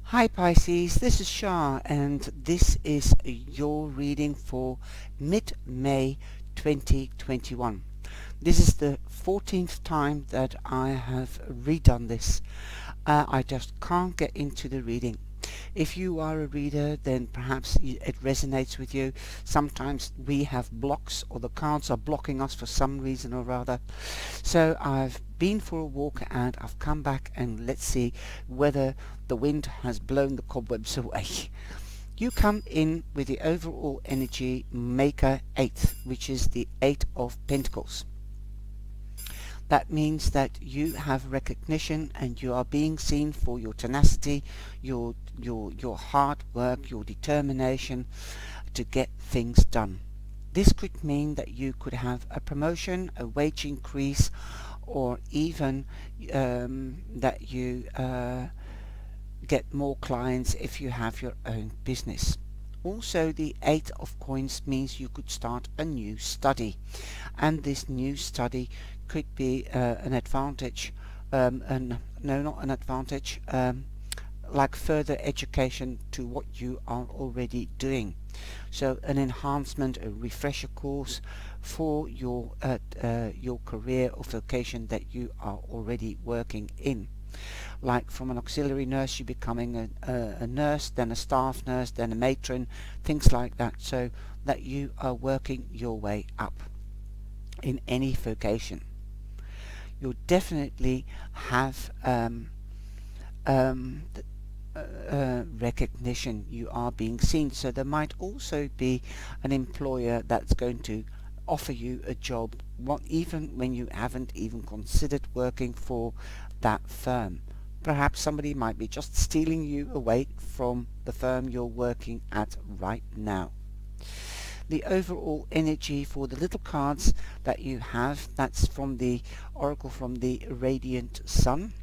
Hi Pisces, this is Shah and this is your reading for mid-May 2021. This is the 14th time that I have redone this. I just can't get into the reading. If you are a reader, then perhaps it resonates with you. Sometimes we have blocks or the cards are blocking us for some reason or other. So I've been for a walk and I've come back, and let's see whether the wind has blown the cobwebs away. You come in with the overall energy Maker 8, which is the 8 of Pentacles. That means that you have recognition and you are being seen for your tenacity, your hard work, your determination to get things done. This could mean that you could have a promotion, a wage increase, or even that you get more clients if you have your own business. Also, the 8 of Coins means you could start a new study, and this new study could be an advantage, no, not an advantage, like further education to what you are already doing. So an enhancement, a refresher course for your career or vocation that you are already working in. Like from an auxiliary nurse, you're becoming a nurse, then a staff nurse, then a matron, things like that, so that you are working your way up in any vocation. You'll definitely have recognition. You are being seen. So there might also be an employer that's going to offer you a job, even when you haven't even considered working for that firm. Perhaps somebody might be just stealing you away from the firm you're working at right now. The overall energy for the little cards that you have, that's from the Oracle from the Radiant Sun.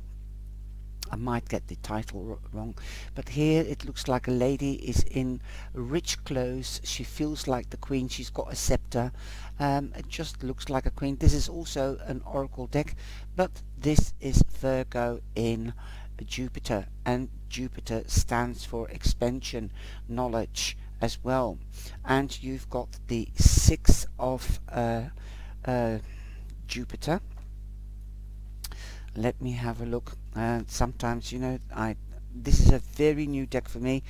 I might get the title wrong, but here it looks like a lady is in rich clothes. She feels like the queen. She's got a scepter. It just looks like a queen. This is also an oracle deck, but this is Virgo in Jupiter, and Jupiter stands for expansion, knowledge as well. And you've got the 6 of Jupiter. Let me have a look. Sometimes, this is a very new deck for me.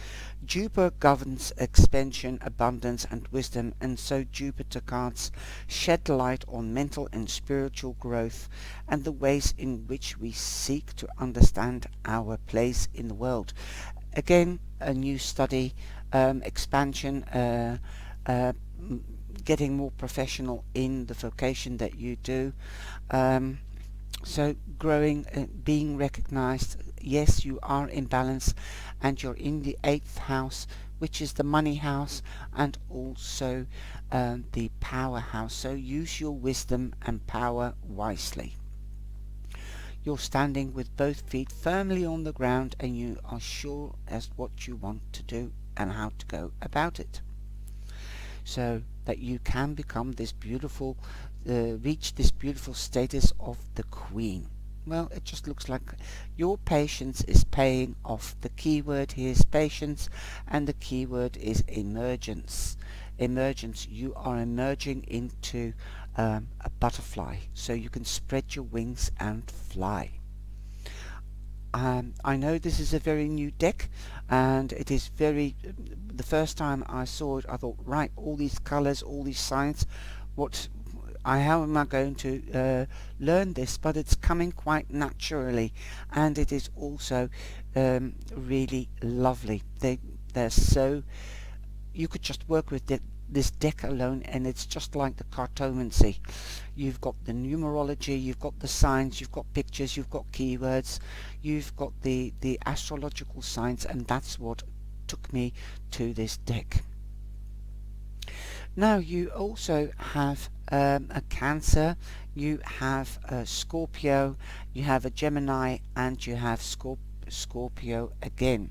Jupiter governs expansion, abundance and wisdom, and so Jupiter cards shed light on mental and spiritual growth and the ways in which we seek to understand our place in the world. Again, a new study, expansion, getting more professional in the vocation that you do. So growing, being recognized. Yes, you are in balance, and you're in the 8th house, which is the money house, and also the power house. So use your wisdom and power wisely. You're standing with both feet firmly on the ground, and you are sure as what you want to do and how to go about it, so that you can become this beautiful, reach this beautiful status of the queen. Well, it just looks like your patience is paying off. The keyword here is patience, and the keyword is emergence. Emergence, you are emerging into a butterfly, so you can spread your wings and fly. I know this is a very new deck, and it is the first time I saw it I thought, right, all these colors, all these signs, how am I going to learn this? But it's coming quite naturally, and it is also really lovely. They're so, you could just work with this deck alone, and it's just like the cartomancy. You've got the numerology, you've got the signs, you've got pictures, you've got keywords, you've got the astrological signs, and that's what took me to this deck. Now you also have a Cancer, you have a Scorpio, you have a Gemini, and you have Scorpio again.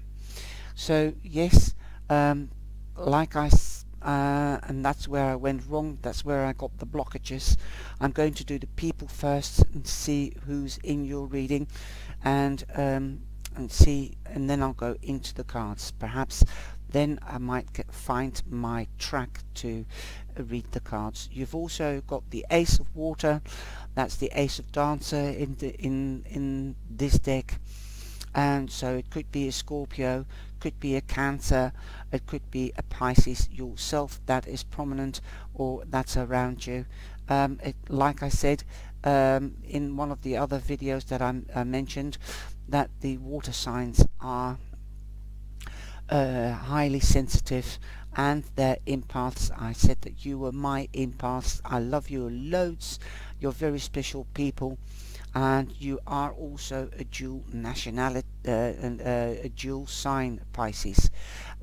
So yes, like and that's where I went wrong, that's where I got the blockages. I'm going to do the people first and see who's in your reading, and and see, and then I'll go into the cards. Perhaps then I might find my track to read the cards. You've also got the Ace of Water. That's the Ace of Dancer in this deck. And so it could be a Scorpio, could be a Cancer, it could be a Pisces yourself that is prominent or that's around you. Like I said in one of the other videos that I mentioned, that the water signs are highly sensitive and their empaths. I said that you were my empaths. I love you loads. You're very special people, and you are also a dual nationality and a dual sign Pisces,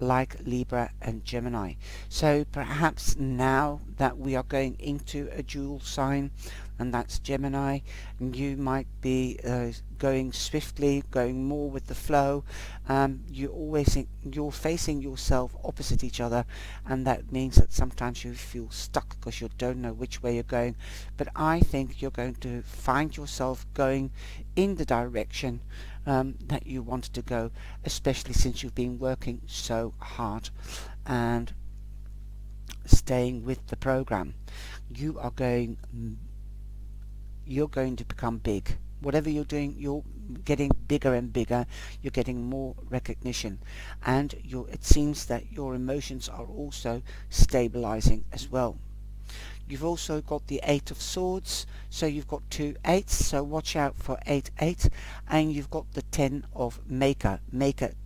like Libra and Gemini. So perhaps now that we are going into a dual sign, and that's Gemini, you might be going swiftly, going more with the flow. You're facing yourself opposite each other, and that means that sometimes you feel stuck because you don't know which way you're going. But I think you're going to find yourself going in the direction that you wanted to go, especially since you've been working so hard and staying with the program. You're going to become big. Whatever you're doing, you're getting bigger and bigger. You're getting more recognition, and it seems that your emotions are also stabilizing as well. You've also got the Eight of Swords, so you've got two eights, so watch out for 8-8, and you've got the 10 of Maker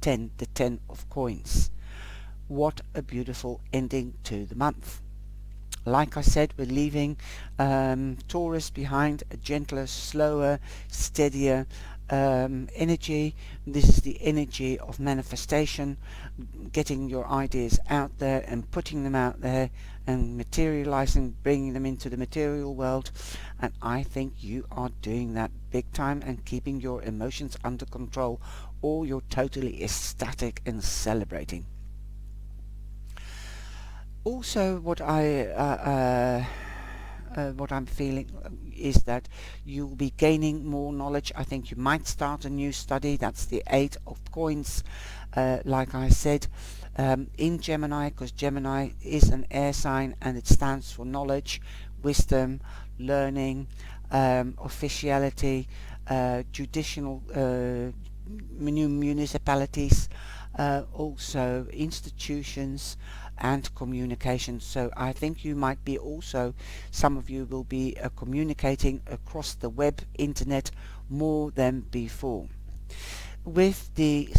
10, the 10 of coins. What a beautiful ending to the month. Like I said, we're leaving Taurus behind, a gentler, slower, steadier energy. This is the energy of manifestation, getting your ideas out there and putting them out there and materializing, bringing them into the material world. And I think you are doing that big time and keeping your emotions under control, or you're totally ecstatic and celebrating. Also, what I'm feeling is that you'll be gaining more knowledge. I think you might start a new study. That's the 8 of coins. Like I said, in Gemini, because Gemini is an air sign and it stands for knowledge, wisdom, learning, officiality, judicial municipalities, also institutions and communication. So I think you might be also, some of you will be communicating across the web, internet, more than before. With the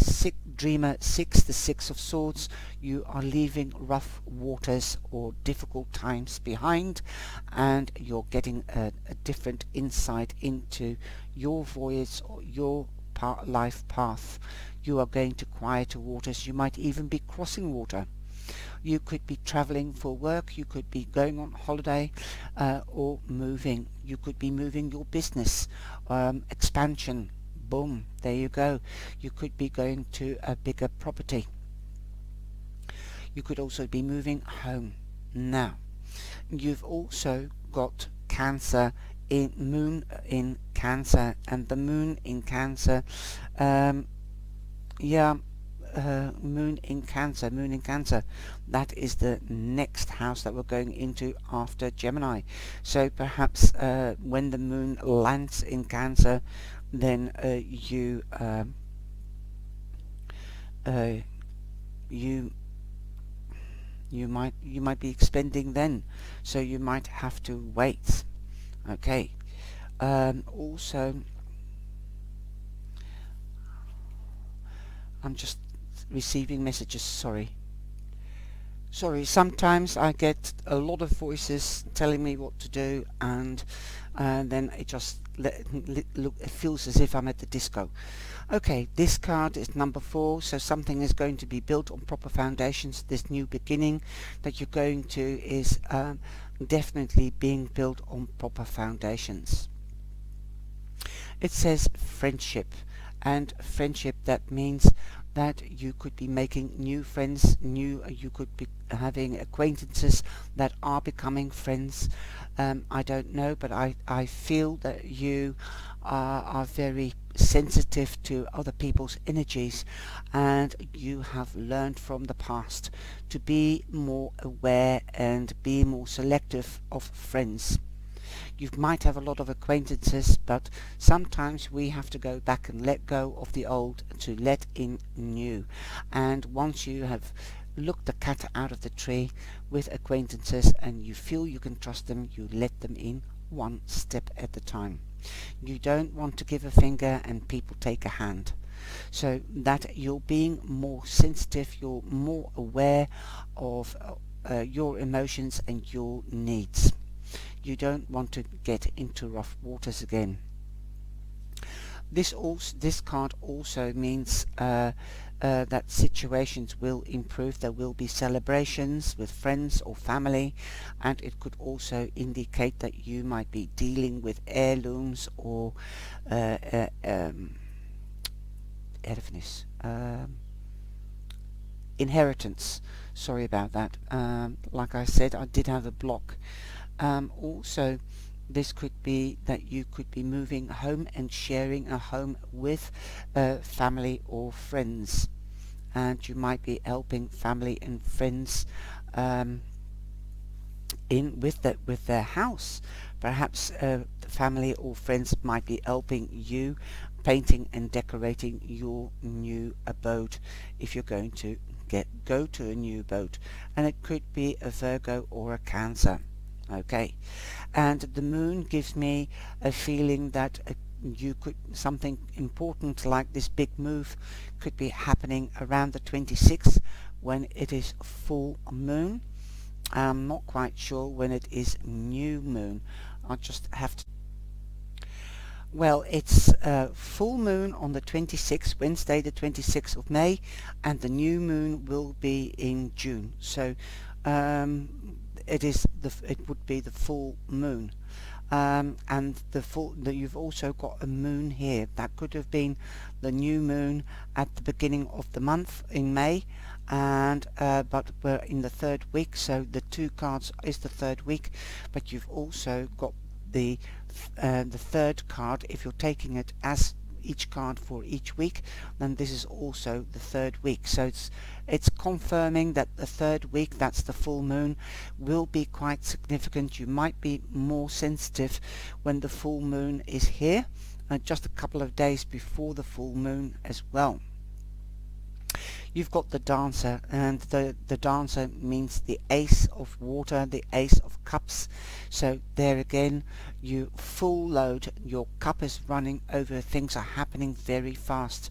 Dreamer 6, the 6 of Swords, you are leaving rough waters or difficult times behind, and you're getting a different insight into your voyage or your life path. You are going to quieter waters. You might even be crossing water. You could be traveling for work, you could be going on holiday, or moving. You could be moving your business, expansion. Boom, there you go. You could be going to a bigger property. You could also be moving home. Now, you've also got Cancer, Moon in Cancer, and the Moon in Cancer, Moon in Cancer, that is the next house that we're going into after Gemini. So perhaps when the Moon lands in Cancer, then you might be expending then, so you might have to wait. Okay. Also, I'm just receiving messages. Sorry, sometimes I get a lot of voices telling me what to do, and then it just it feels as if I'm at the disco. Okay, this card is number 4, so something is going to be built on proper foundations. This new beginning that you're going to is definitely being built on proper foundations. It says friendship, and friendship, that means that you could be making new friends, you could be having acquaintances that are becoming friends. I don't know, but I feel that you are very sensitive to other people's energies, and you have learned from the past to be more aware and be more selective of friends. You might have a lot of acquaintances, but sometimes we have to go back and let go of the old to let in new. And once you have looked the cat out of the tree with acquaintances and you feel you can trust them, you let them in one step at a time. You don't want to give a finger and people take a hand. So that you're being more sensitive, you're more aware of your emotions and your needs. You don't want to get into rough waters again. This card also means that situations will improve. There will be celebrations with friends or family, and it could also indicate that you might be dealing with heirlooms or inheritance. Sorry about that. Like I said, I did have a block. Also, this could be that you could be moving home and sharing a home with family or friends, and you might be helping family and friends with their house. Perhaps the family or friends might be helping you painting and decorating your new abode if you're going to go to a new abode, and it could be a Virgo or a Cancer. Okay, and the moon gives me a feeling that you could, something important like this big move could be happening around the 26th when it is full moon. I'm not quite sure when it is new moon. I just have to. Well, it's full moon on the 26th, Wednesday the 26th of May, and the new moon will be in June. So it would be the full moon, and you've also got a moon here. That could have been the new moon at the beginning of the month in May, and but we're in the third week, so the two cards is the third week, but you've also got the third card. If you're taking it as each card for each week, then this is also the third week. So it's confirming that the third week, that's the full moon, will be quite significant. You might be more sensitive when the full moon is here, just a couple of days before the full moon as well. You've got the Dancer, and the Dancer means the Ace of Water, the Ace of Cups. So there again, you full load, your cup is running over, things are happening very fast,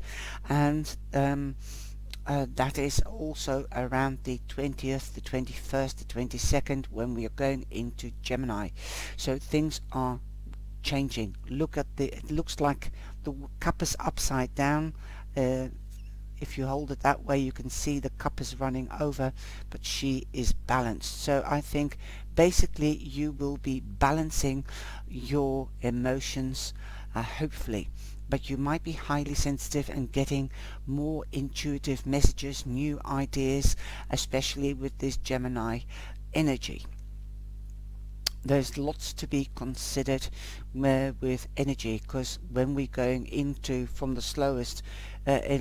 and that is also around the 20th, the 21st, the 22nd, when we are going into Gemini. So things are changing. Look at it looks like the cup is upside down. If you hold it that way, you can see the cup is running over, but she is balanced. So I think basically you will be balancing your emotions, hopefully, but you might be highly sensitive and getting more intuitive messages, new ideas, especially with this Gemini energy. There's lots to be considered with energy, because when we're going into from the slowest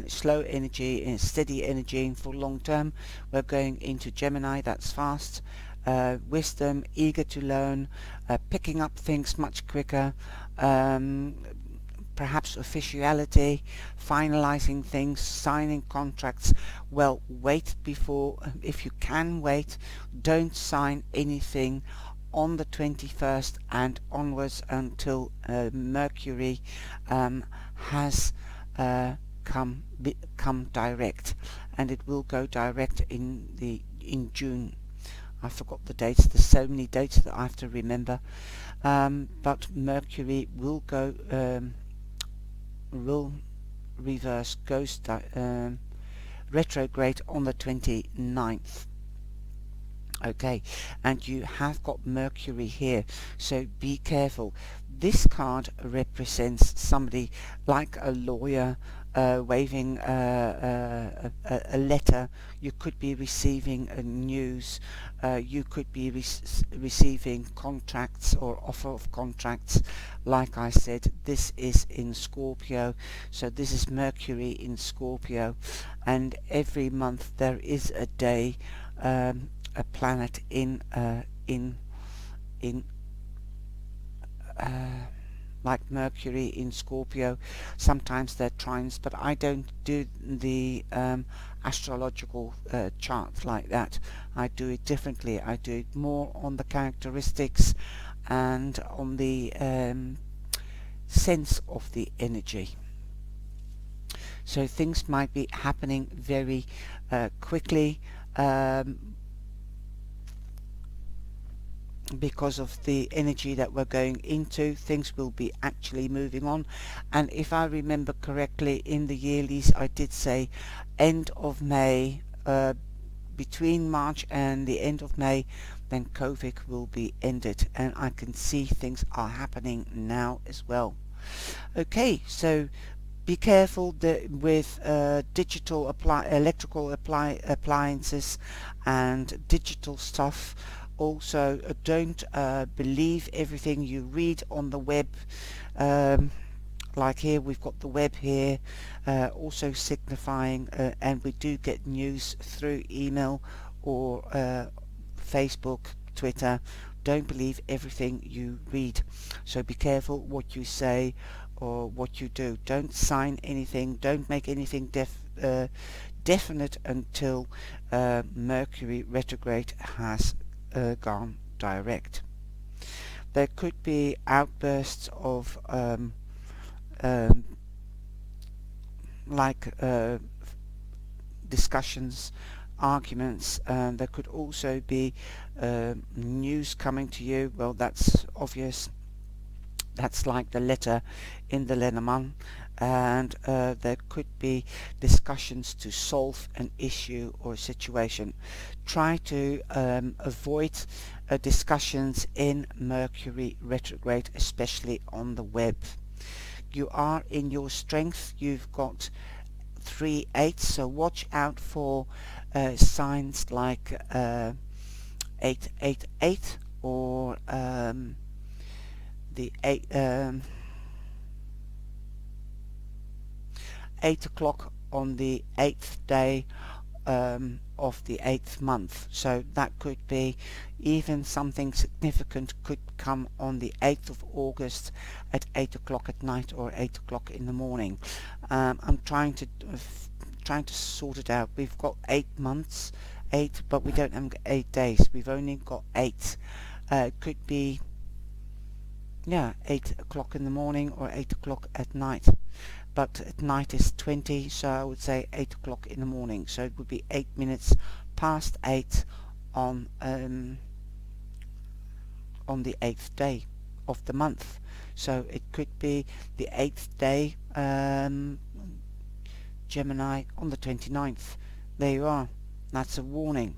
slow energy and steady energy for long term, we're going into Gemini, that's fast, wisdom, eager to learn, picking up things much quicker, perhaps officiality, finalizing things, signing contracts. Well, wait before, if you can wait, don't sign anything on the 21st and onwards until Mercury has come direct, and it will go direct in June. I forgot the dates. There's so many dates that I have to remember. But Mercury will go will reverse, goes retrograde on the 29th. Okay, and you have got Mercury here, so be careful. This card represents somebody like a lawyer, waving a letter. You could be receiving a news. You could be receiving contracts or offer of contracts. Like I said, this is in Scorpio, so this is Mercury in Scorpio, and every month there is a day, a planet in uh, like Mercury in Scorpio. Sometimes they're trines, but I don't do the astrological charts like that. I do it differently. I do it more on the characteristics and on the sense of the energy. So things might be happening very quickly, because of the energy that we're going into. Things will be actually moving on, and if I remember correctly, in the yearlies I did say end of May, between March and the end of May, then COVID will be ended, and I can see things are happening now as well. Okay, so be careful with digital electrical appliances and digital stuff. Also, don't believe everything you read on the web. Like here, we've got the web here, also signifying, and we do get news through email or Facebook, Twitter. Don't believe everything you read. So be careful what you say or what you do. Don't sign anything. Don't make anything definite until Mercury retrograde has gone direct. There could be outbursts of like discussions, arguments. There could also be news coming to you. Well, that's obvious. That's like the letter in the Lenormand. And there could be discussions to solve an issue or a situation. Try to avoid discussions in Mercury retrograde, especially on the web. You are in your strength. You've got 3/8, so watch out for signs like 888 or the 8 o'clock on the 8th day of the 8th month. So that could be even something significant could come on the 8th of August at 8 o'clock at night or 8 o'clock in the morning. I'm trying to sort it out. We've got 8 months, 8, but we don't have 8 days. We've only got 8. It could be 8 o'clock in the morning or 8 o'clock at night. But at night is 20, so I would say 8 o'clock in the morning. So it would be 8 minutes past 8 on the 8th day of the month. So it could be the 8th day, Gemini, on the 29th. There you are. That's a warning.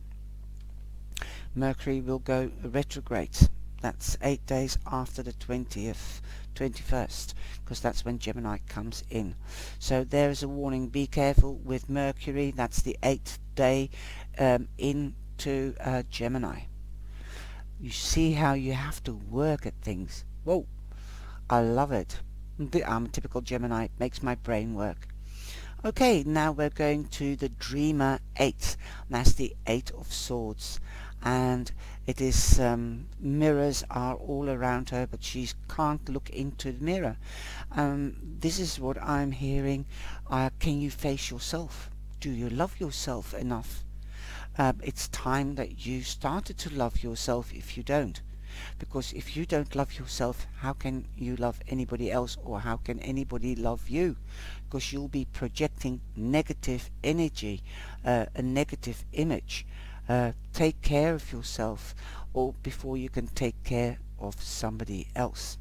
Mercury will go retrograde. That's 8 days after the 21st, because that's when Gemini comes in. So there is a warning. Be careful with Mercury. That's the 8th day into Gemini. You see how you have to work at things. Whoa, I love it. I'm a typical Gemini. It makes my brain work. Okay, now we're going to the Dreamer 8. That's the 8 of Swords. And it is mirrors are all around her, but she can't look into the mirror. This is what I'm hearing. Can you face yourself? Do you love yourself enough? It's time that you started to love yourself if you don't. Because if you don't love yourself, how can you love anybody else, or how can anybody love you? Because you'll be projecting negative energy, a negative image. Take care of yourself, or before you can take care of somebody else.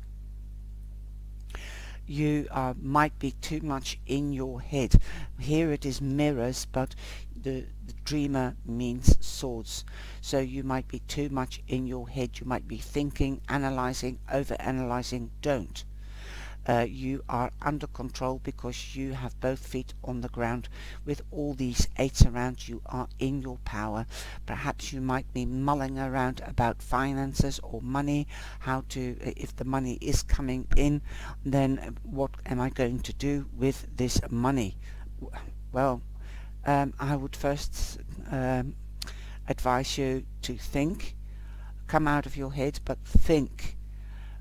You might be too much in your head. Here it is mirrors, but the dreamer means swords. So you might be too much in your head. You might be thinking, analyzing, over-analyzing. Don't. you are under control because you have both feet on the ground. With all these eights around, you are in your power. Perhaps you might be mulling around about finances or money, how to, if the money is coming in, then what am I going to do with this money? Well, I would first advise you to think, come out of your head, but think.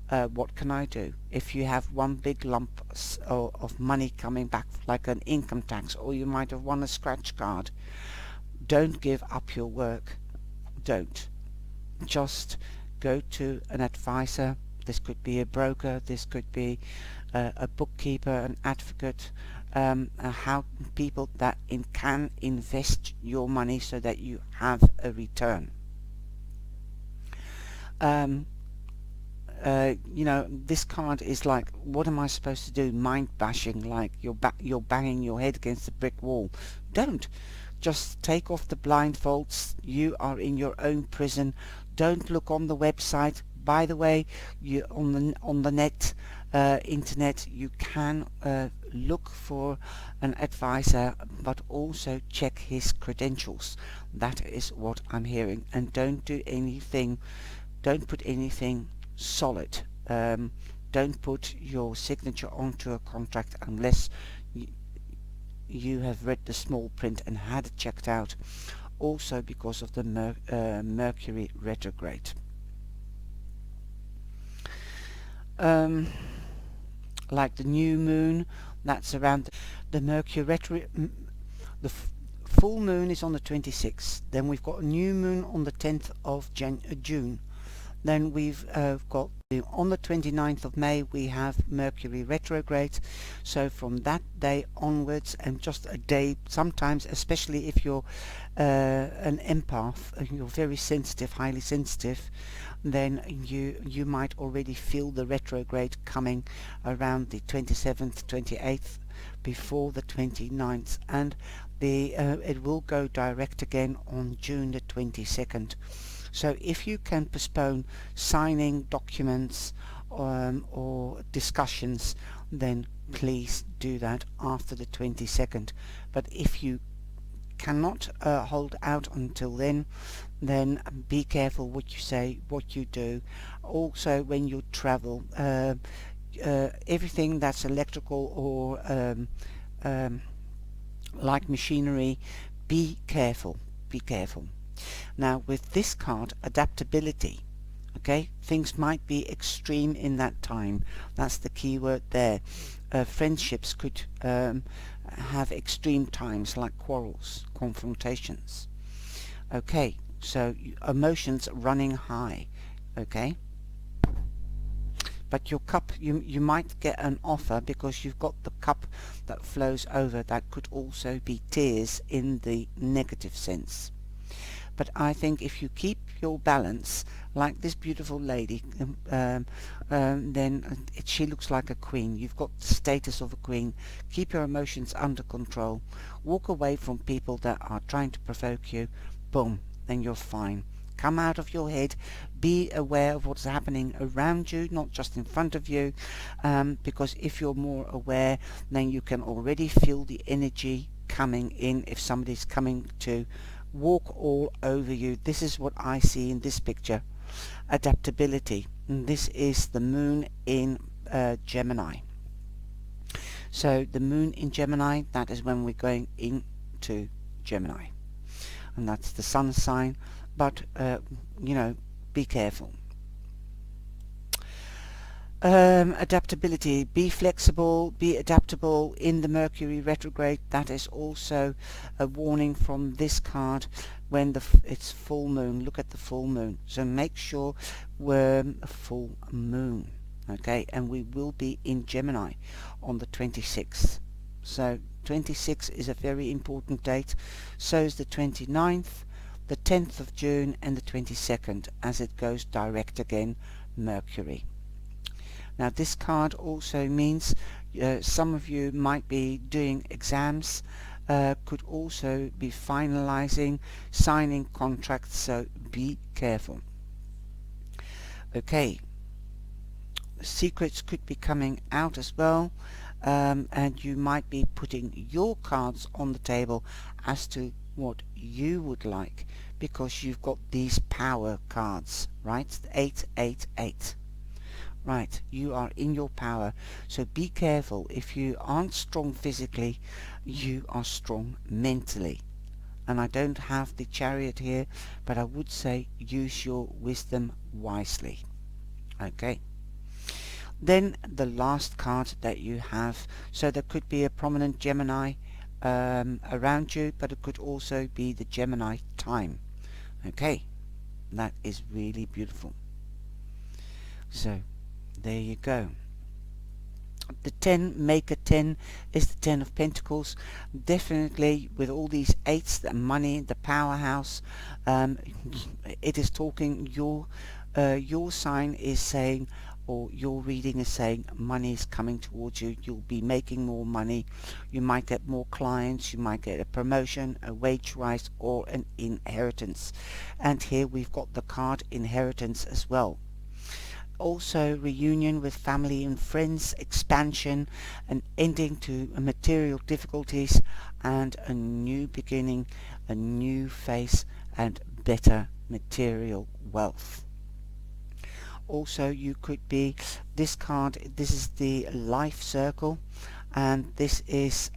What can I do? If you have one big lump of money coming back, like an income tax, or you might have won a scratch card, don't give up your work. Don't. Just go to an advisor. This could be a broker, this could be a bookkeeper, an advocate, how people that can invest your money so that you have a return. You know, this card is like, what am I supposed to do? Mind bashing, like you're banging your head against a brick wall. Don't. Just take off the blindfolds. You are in your own prison. Don't look on the website. By the way, you on the net, internet, you can look for an advisor, but also check his credentials. That is what I'm hearing. And don't do anything. Don't put anything solid. Don't put your signature onto a contract unless you have read the small print and had it checked out. Also because of the Mercury retrograde. Like the new moon, that's around the Mercury retrograde. The full moon is on the 26th. Then we've got a new moon on the 10th of June. Then we've got on the 29th of May we have Mercury retrograde. So from that day onwards, and just a day, sometimes, especially if you're an empath, you're very sensitive, highly sensitive, then you might already feel the retrograde coming around the 27th, 28th, before the 29th, and it will go direct again on June the 22nd. So if you can postpone signing documents or discussions, then please do that after the 22nd. But if you cannot hold out until then be careful what you say, what you do. Also, when you travel, everything that's electrical or like machinery, be careful. Be careful. Now with this card, adaptability, okay, things might be extreme in that time. That's the key word there. Friendships could have extreme times, like quarrels, confrontations. Okay, so emotions running high. Okay, but your cup, you might get an offer because you've got the cup that flows over. That could also be tears in the negative sense. But I think if you keep your balance, like this beautiful lady, then she looks like a queen. You've got the status of a queen. Keep your emotions under control. Walk away from people that are trying to provoke you. Boom, then you're fine. Come out of your head. Be aware of what's happening around you, not just in front of you, because if you're more aware, then you can already feel the energy coming in if somebody's coming to walk all over you. This is what I see in this picture. Adaptability. And this is the moon in Gemini. So the moon in Gemini, that is when we're going into Gemini, and that's the sun sign. But you know, be careful. Adaptability. Be flexible, be adaptable in the Mercury retrograde. That is also a warning from this card when it's full moon. Look at the full moon. So make sure we're a full moon. Okay, and we will be in Gemini on the 26th. So 26 is a very important date. So is the 29th, the 10th of June, and the 22nd, as it goes direct again, Mercury. Now this card also means some of you might be doing exams, could also be finalizing, signing contracts, so be careful. Okay, secrets could be coming out as well, and you might be putting your cards on the table as to what you would like, because you've got these power cards, right? 888. Right, you are in your power, so be careful. If you aren't strong physically, you are strong mentally. And I don't have the Chariot here, but I would say use your wisdom wisely. Okay. Then the last card that you have, so there could be a prominent Gemini around you, but it could also be the Gemini time. Okay, that is really beautiful. So there you go. The 10, Maker 10, is the 10 of Pentacles. Definitely with all these 8s, the money, the powerhouse, it is talking, your sign is saying, or your reading is saying, money is coming towards you. You'll be making more money. You might get more clients. You might get a promotion, a wage rise, or an inheritance. And here we've got the card inheritance as well. Also reunion with family and friends, expansion, an ending to material difficulties, and a new beginning, a new face, and better material wealth. Also you could be, this card, this is the life circle, and this is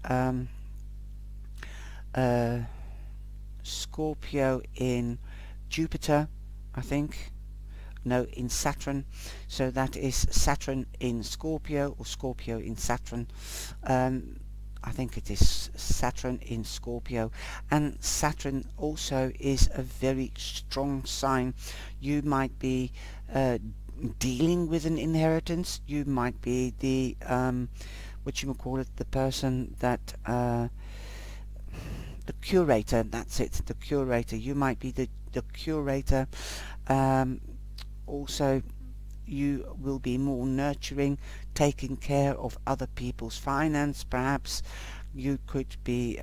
Scorpio in Jupiter, I think. No, in Saturn. So that is Saturn in Scorpio, or Scorpio in Saturn. I think it is Saturn in Scorpio. And Saturn also is a very strong sign. You might be dealing with an inheritance. You might be the what you call it, the person that the curator. That's it, the curator. You might be the curator. Also, you will be more nurturing, taking care of other people's finance. Perhaps you could be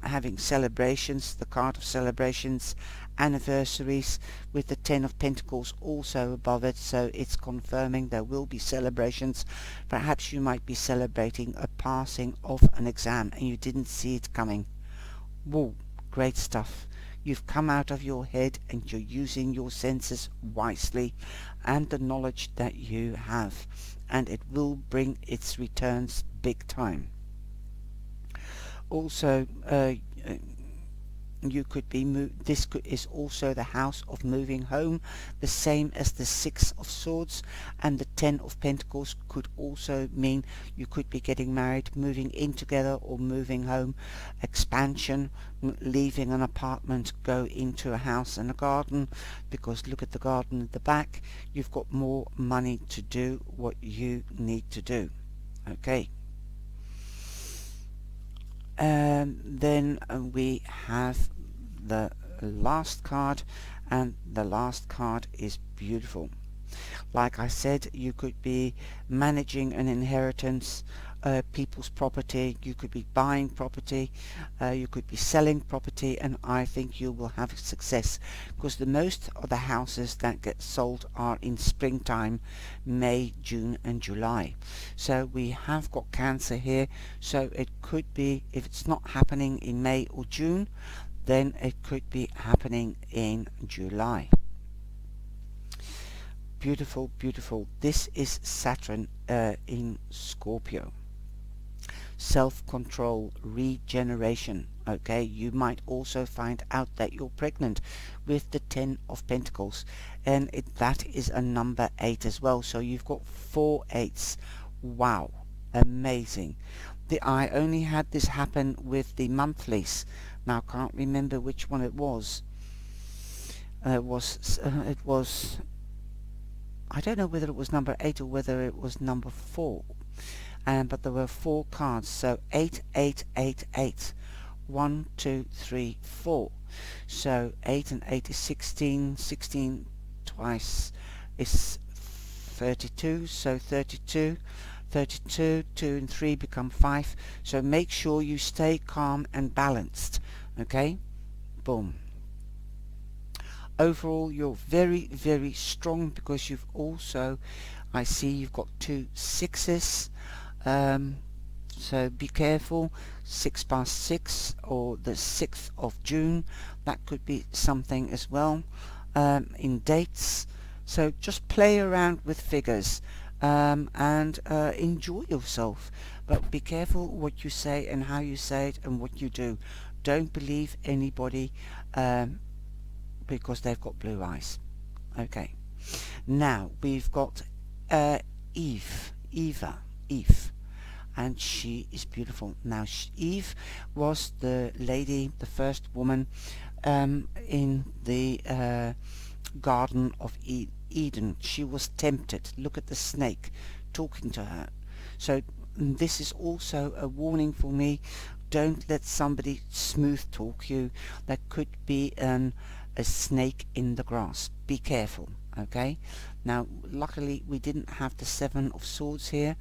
having celebrations, the card of celebrations, anniversaries, with the 10 of Pentacles also above it, so it's confirming there will be celebrations. Perhaps you might be celebrating a passing of an exam and you didn't see it coming. Whoa, great stuff. You've come out of your head and you're using your senses wisely and the knowledge that you have, and it will bring its returns big time. Also, you could be is also the house of moving home, the same as the 6 of Swords, and the 10 of Pentacles could also mean you could be getting married, moving in together, or moving home, expansion, leaving an apartment, go into a house and a garden, because look at the garden at the back. You've got more money to do what you need to do. Okay. Then we have the last card, and the last card is beautiful. Like I said, you could be managing an inheritance, people's property. You could be buying property, you could be selling property, and I think you will have success, because the most of the houses that get sold are in springtime, May, June and July. So we have got Cancer here, so it could be, if it's not happening in May or June, then it could be happening in July. Beautiful, beautiful. This is Saturn in Scorpio. Self-control, regeneration. Okay, you might also find out that you're pregnant with the 10 of Pentacles, and that is a number 8 as well, so you've got 4 8s. Wow, amazing. I only had this happen with the monthlies. Now I can't remember which one it was. It was I don't know whether it was number 8 or whether it was number 4. But there were 4 cards, so 8, 8, 8, 8. 1, 2, 3, 4. So 8 and 8 is 16. 16 twice is 32. So 32. 32, 2 and 3 become 5. So make sure you stay calm and balanced. Okay? Boom. Overall, you're very, very strong, because you've also, I see you've got 2 6s, so be careful. 6 past 6 or the 6th of June, that could be something as well, in dates. So just play around with figures, and enjoy yourself, but be careful what you say and how you say it and what you do. Don't believe anybody, because they've got blue eyes. Okay, now we've got Eve, and she is beautiful. Now Eve was the lady, the first woman, in the Garden of Eden. She was tempted. Look at the snake talking to her. So this is also a warning for me. Don't let somebody smooth talk you. There could be a snake in the grass. Be careful. Okay, now luckily we didn't have the 7 of Swords here,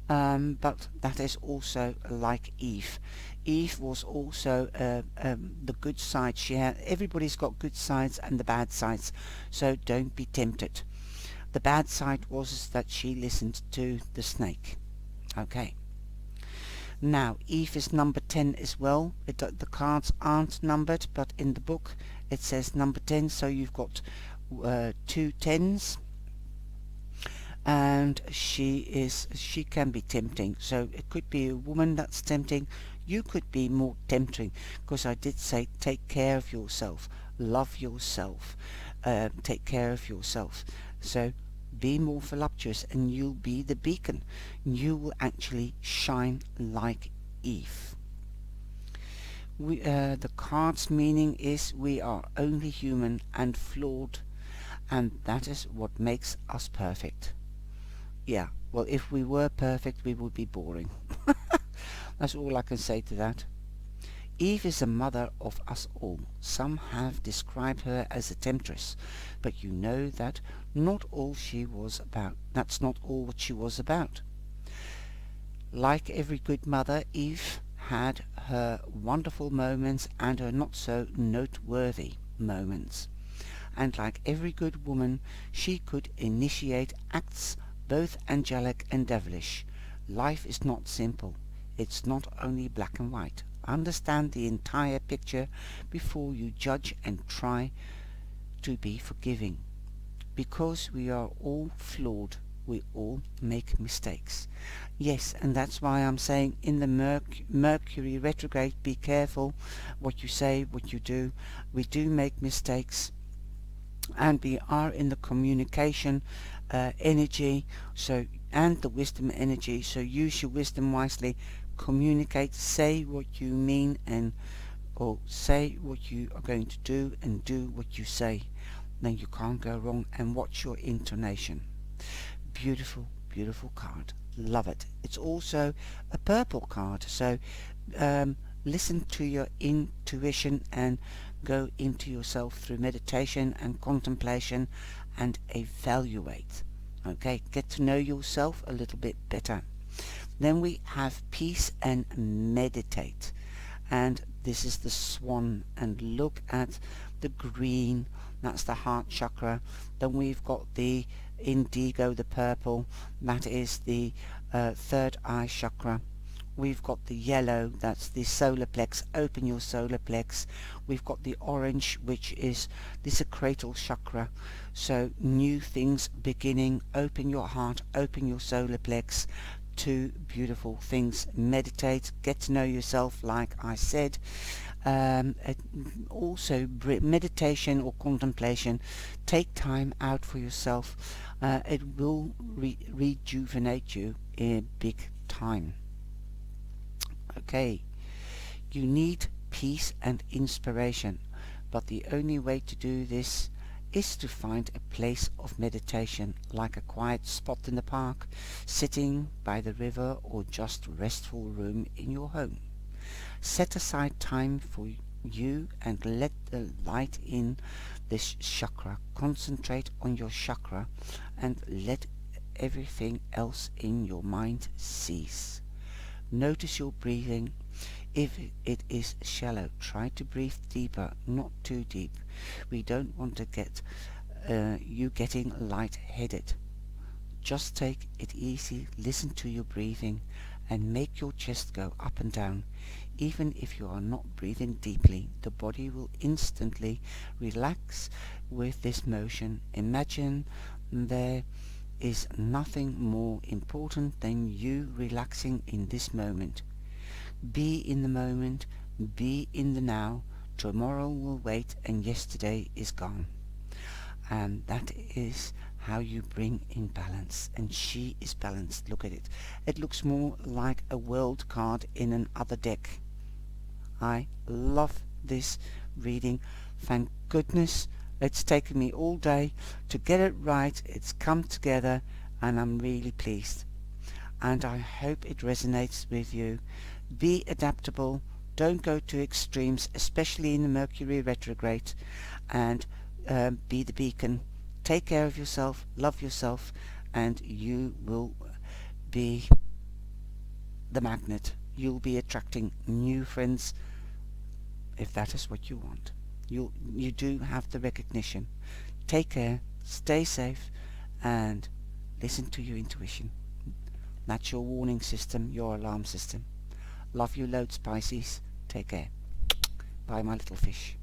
but that is also like Eve. Eve was also the good side. She had, everybody's got good sides and the bad sides, so don't be tempted. The bad side was that she listened to the snake. Okay, now Eve is number 10 as well. The cards aren't numbered, but in the book it says number 10, so you've got 2 10s, and she can be tempting. So it could be a woman that's tempting. You could be more tempting, because I did say take care of yourself, love yourself, take care of yourself. So be more voluptuous and you'll be the beacon. You will actually shine like Eve. The card's meaning is we are only human and flawed, and that is what makes us perfect. Yeah, well, if we were perfect, we would be boring. That's all I can say to that. Eve is the mother of us all. Some have described her as a temptress, but you know that not all she was about. That's not all what she was about. Like every good mother, Eve had her wonderful moments and her not so noteworthy moments. And like every good woman, she could initiate acts both angelic and devilish. Life is not simple. It's not only black and white. Understand the entire picture before you judge and try to be forgiving. Because we are all flawed, we all make mistakes. Yes, and that's why I'm saying in the Mercury retrograde, be careful what you say, what you do. We do make mistakes, and we are in the communication energy, so, and the wisdom energy, so use your wisdom wisely. Communicate, say what you mean, and or say what you are going to do and do what you say. Then you can't go wrong. And watch your intonation. Beautiful, beautiful card. Love it. It's also a purple card, so listen to your intuition and go into yourself through meditation and contemplation and evaluate. Okay, get to know yourself a little bit better. Then we have peace and meditate, and this is the swan, and look at the green, that's the heart chakra. Then we've got the indigo, the purple, that is the third eye chakra. We've got the yellow, that's the solar plex, open your solar plex. We've got the orange, which is the sacral chakra, so new things beginning, open your heart, open your solar plex. Two beautiful things. Meditate, get to know yourself, like I said. Also meditation or contemplation, take time out for yourself. It will rejuvenate you in big time. Okay, you need peace and inspiration, but the only way to do this is to find a place of meditation, like a quiet spot in the park, sitting by the river, or just restful room in your home. Set aside time for you and let the light in this chakra. Concentrate on your chakra and let everything else in your mind cease. Notice your breathing. If it is shallow, try to breathe deeper, not too deep. We don't want to get you getting light-headed. Just take it easy, listen to your breathing, and make your chest go up and down. Even if you are not breathing deeply, the body will instantly relax with this motion. Imagine there is nothing more important than you relaxing in this moment. Be in the moment, be in the now. Tomorrow will wait and yesterday is gone. And that is how you bring in balance. And she is balanced. Look at it. It looks more like a world card in another deck. I love this reading. Thank goodness it's taken me all day to get it right. It's come together and I'm really pleased. And I hope it resonates with you. Be adaptable. Don't go to extremes, especially in the Mercury retrograde. And be the beacon. Take care of yourself, love yourself, and you will be the magnet. You'll be attracting new friends if that is what you want. You do have the recognition. Take care, stay safe, and listen to your intuition. That's your warning system, your alarm system. Love you loads, Pisces. Take care. Bye, my little fish.